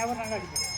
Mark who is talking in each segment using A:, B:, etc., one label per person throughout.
A: நல்லா அடிக்கும்.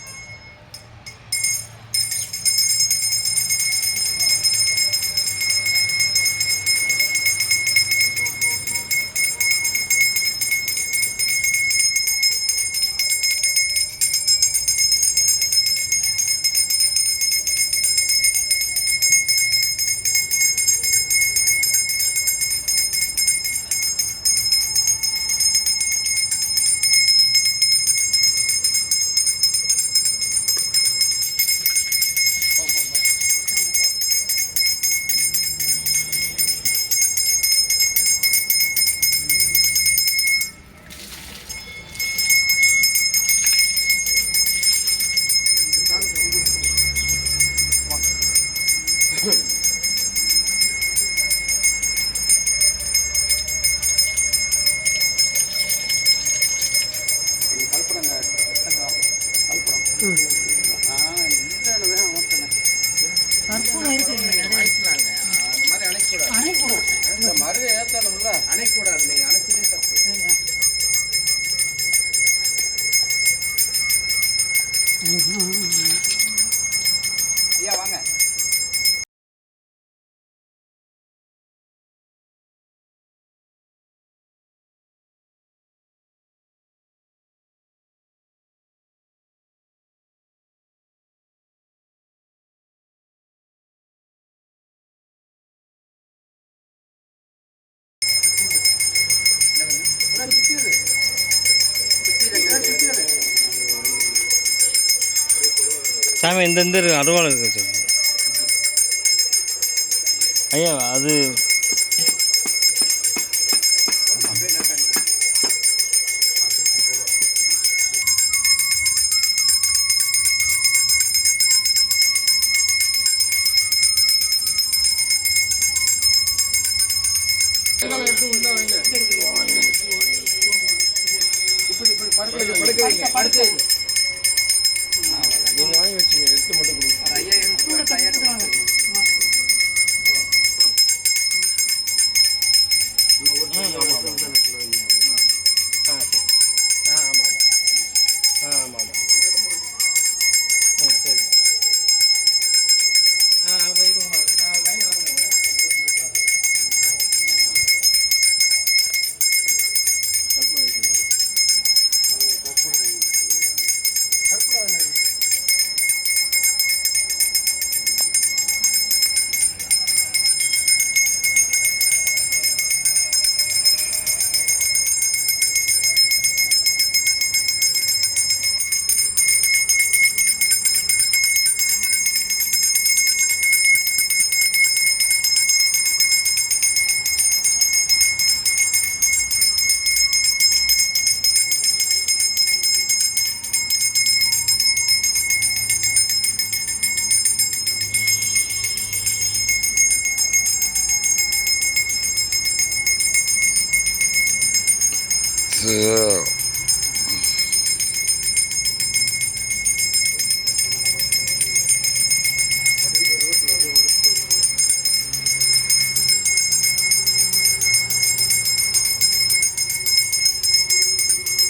A: வாங்க
B: சாமி இந்த அருவாள் இருக்கு ஐயா. அது நீங்க வாங்கி வச்சுங்க, எடுத்து மட்டும் கொடுங்க.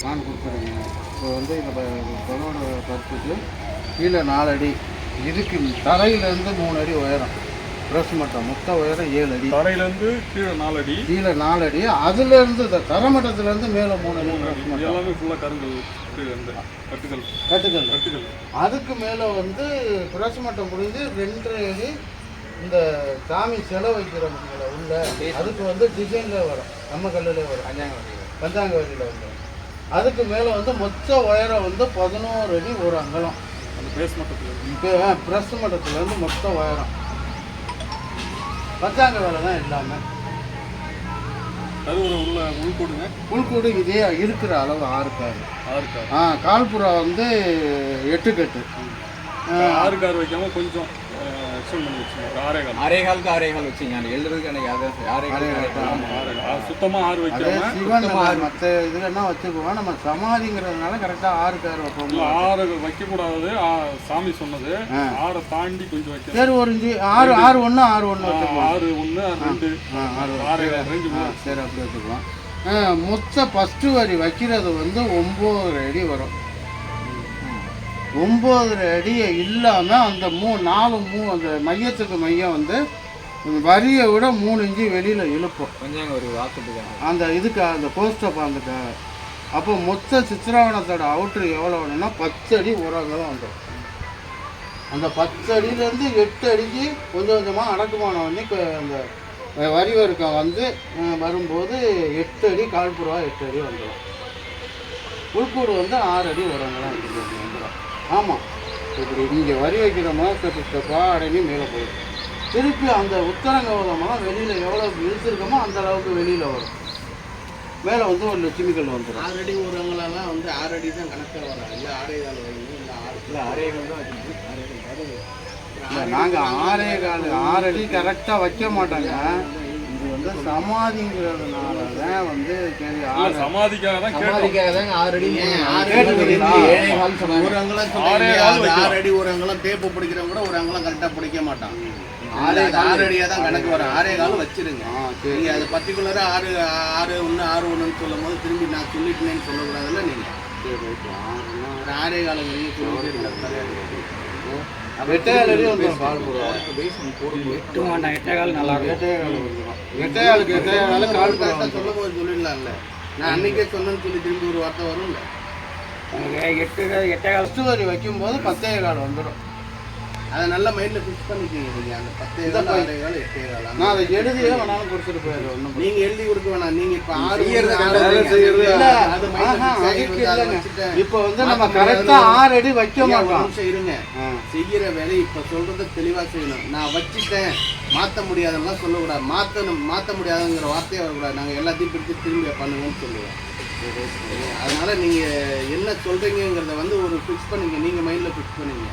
C: நான் கொடுத்துருங்க. இப்போ வந்து இந்த கொலோட பருப்புக்கு கீழே 4 அடி, இதுக்கு தரையிலேருந்து 3 அடி உயரம், ப்ரெஸ் மட்டம் மொத்த உயரம் 7 அடி.
D: தரையிலேருந்து கீழே 4 அடி,
C: கீழே 4 அடி, அதுலேருந்து இந்த தரமட்டத்துலேருந்து மேலே 3 அடி ப்ரெஸ் மட்டம்.
D: எல்லாமே ஃபுல்லாக கருங்கல் கட்டுக்கல்
C: கட்டுக்கல்
D: கட்டுக்கல்.
C: அதுக்கு மேலே வந்து ப்ரெஸ் மட்டம் முடிஞ்சு 2 அடி இந்த சாமி செலவு வைக்கிறவங்கள உள்ள அதுக்கு வந்து டிசைனில் வரும், நம்ம கல்லில் வரும், பஞ்சாங்க வரியில் வரும். அதுக்கு மேலே வந்து மொத்த உயரம் வந்து 11 அடி ஒரு அங்கலம்.
D: அந்த பேஸ் மட்டத்தில்
C: இப்போ ப்ரெஸ் மட்டத்துலேருந்து மொத்த உயரம் பஞ்சாங்க வேலை தான் எல்லாமே.
D: அது ஒரு உள்ள உள்கூடுங்க.
C: உள்கூடு இதே இருக்கிற அளவு 6 கார்.
D: 6 கார்.
C: கால்புறா வந்து 8 கட்டு.
D: 6 கார் வைக்காமல் கொஞ்சம் எக்ஸ்டெண்ட் பண்ணி வச்சுங்க.
E: ஆரேகாலுக்கு ஆரேகால் வச்சுங்க. அது எழுதுறதுக்கு எனக்கு
D: சுத்தமாக 6 வைக்காம
C: சிவன் மற்ற இதில் என்ன வச்சுக்குவோம், நம்ம சமாதிங்கிறதுனால கரெக்டாக 6 கார் வைப்போம்.
D: 6 வைக்கக்கூடாது சாமி சொன்னது. 6 தாண்டி கொஞ்சம் வைக்க.
C: சரி, ஒரு 6 6 1 6 1 வச்சுக்குவோம்.
D: 6 1 2 6 ரேஞ்சு.
C: சரி, அப்படி வச்சுக்குவோம். மொத்த ஃபஸ்ட்டு வரி வைக்கிறது வந்து 9 அடி வரும். 9.5 அடியை இல்லாமல் அந்த 4 அந்த மையத்துக்கு மையம் வந்து வரியை விட 3 இன்ச்சு வெளியில் இழுப்போம்.
E: கொஞ்சம் ஒரு வாக்குறதுக்காக
C: அந்த இதுக்காக அந்த போஸ்டை பார்த்துக்காக. அப்போ மொத்த சித்திராவணத்தோட அவுட்ரு எவ்வளோ வேணும்னா 10 அடி உரங்களும் வந்துடும். அந்த 10 அடியிலேருந்து 8 அடிக்கு கொஞ்சம் கொஞ்சமாக அடக்குமானம் வந்து அந்த வரி வர்க்கம் வந்து வரும்போது 8 அடி கால்புறவா 8 அடி வந்துடும். உள்கூடு வந்து 6 அடி உரங்களாம் வந்துடும். ஆமாம், இப்படி இங்கே வரி வைக்கிறோம்னா ஸ்டெப்பாக அடங்கி மேலே போயிடும். திருப்பி அந்த உத்தரங்க உரமெல்லாம் வெளியில் எவ்வளோ இழுத்துருக்கோமோ அந்த அளவுக்கு வெளியில் வரும். மேலே வந்து ஒரு லட்சுமிகள் வந்துடும்.
B: 6 அடி உரங்களெல்லாம் வந்து 6 அடி தான் கணக்காக வரும். இல்லை 6.25 வருது, இல்லை 6
E: இல்லை 6.25 தான் வச்சுருக்கு.
C: இல்லை, நாங்கள் 6 அடி கரெக்டாக வைக்க மாட்டோங்க. இது வந்து சமாதிங்கிறதுனால தான் வந்து சரி
D: இல்ல, சமாதிக்காக தான் கேட்டோம்.
E: சமாதிக்காக தாங்க 6 அடி
C: கேட்டுக்கிறீங்களா?
E: 7.25 சொன்னாங்க.
B: உரங்களும் 6 அடி உரங்களும் டேப்பு பிடிக்கிறவங்க கூட உரங்களும் கரெக்டாக பிடிக்க மாட்டான். 6 அடியாக தான் கணக்கு வரும். 6.25 வச்சிருங்க. நீங்கள் அது பர்டிகுலராக 6.1 சொல்லும் போது திரும்பி நான் சொல்லிட்டேன்னு சொல்லக்கூடாதுல்ல. நீங்கள் 6.25 வரைக்கும் சொல்லிட்டு
C: எட்டையால் அடி வந்துடும். கால் புறவா
E: 8.25 நல்லா
C: எட்டையாளுக்கு கால் புறவா
B: சொல்லும் போது சொல்லிடலாம்ல. நான் அன்னைக்கே சொன்னேன்னு சொல்லி திரும்பி ஒரு வார்த்தை வரும்ல.
E: 8.25
C: ஃபஸ்ட்டு வரி வைக்கும்போது 10.25 வந்துடும்.
B: அதை நல்ல மைண்டில் ஃபிக்ஸ் பண்ணிக்கோங்க. நீங்கள் அந்த 10.25 8.25
C: நான் அதை எழுதியே வேணாலும் கொடுத்துட்டு போயிடுறேன். ஒன்றும்
B: நீங்கள் எழுதி கொடுக்க வேணாம். நீங்கள் இப்போ 6
C: இப்போ வந்து நம்ம கரெக்டாக 6 அடி வைக்க மாட்டோம்.
B: இருங்க, செய்கிற வேலையை இப்போ சொல்றத தெளிவாக செய்யணும். நான் வச்சுட்டேன் மாற்ற முடியாதுன்னெலாம் சொல்லக்கூடாது. மாற்ற முடியாதுங்கிற வார்த்தையே வரக்கூடாது. நாங்கள் எல்லாத்தையும் பிடிச்சி திரும்பி பண்ணுங்கன்னு சொல்லுவோம். அதனால நீங்கள் என்ன சொல்கிறீங்கிறத வந்து ஒரு ஃபிக்ஸ் பண்ணிங்க. நீங்கள் மைண்டில் ஃபிக்ஸ் பண்ணிங்க.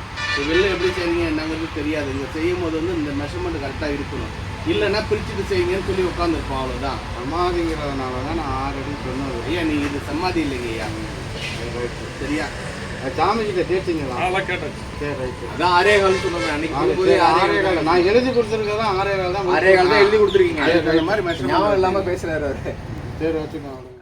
B: வெளில எப்படி செய்வீங்க என்னங்கிறது தெரியாது. இங்கே செய்யும் போது வந்து இந்த மெஷர்மெண்ட் கரெக்டாக இருக்கணும். இல்லைன்னா பிரிச்சுட்டு செய்யுங்கன்னு சொல்லி உட்காந்துருப்போம். அவ்வளோதான்.
C: சமாதிங்கிறதுனால தான் நான் 6 அடி சொன்னது.
B: ஐயா நீங்கள் இது சமாதி இல்லைங்க ஐயா. சரியா?
C: சாமிக்கிட்ட கேட்டீங்களா?
D: அதெல்லாம் கேட்டாச்சு.
C: சரி, ரைட்டு.
E: அதான் 6.25 சொன்னாங்க அன்னைக்கு போகும்போது
C: 6.25 நான் எழுதி கொடுத்துருக்கதான் 6.25 தான்.
E: 6.25 தான் எழுதி கொடுத்துருக்கீங்க.
B: அந்த மாதிரி
E: ஞாபகம் இல்லாமல் பேசுகிறாரு அவர்.
C: சரி, வச்சுக்கோங்க.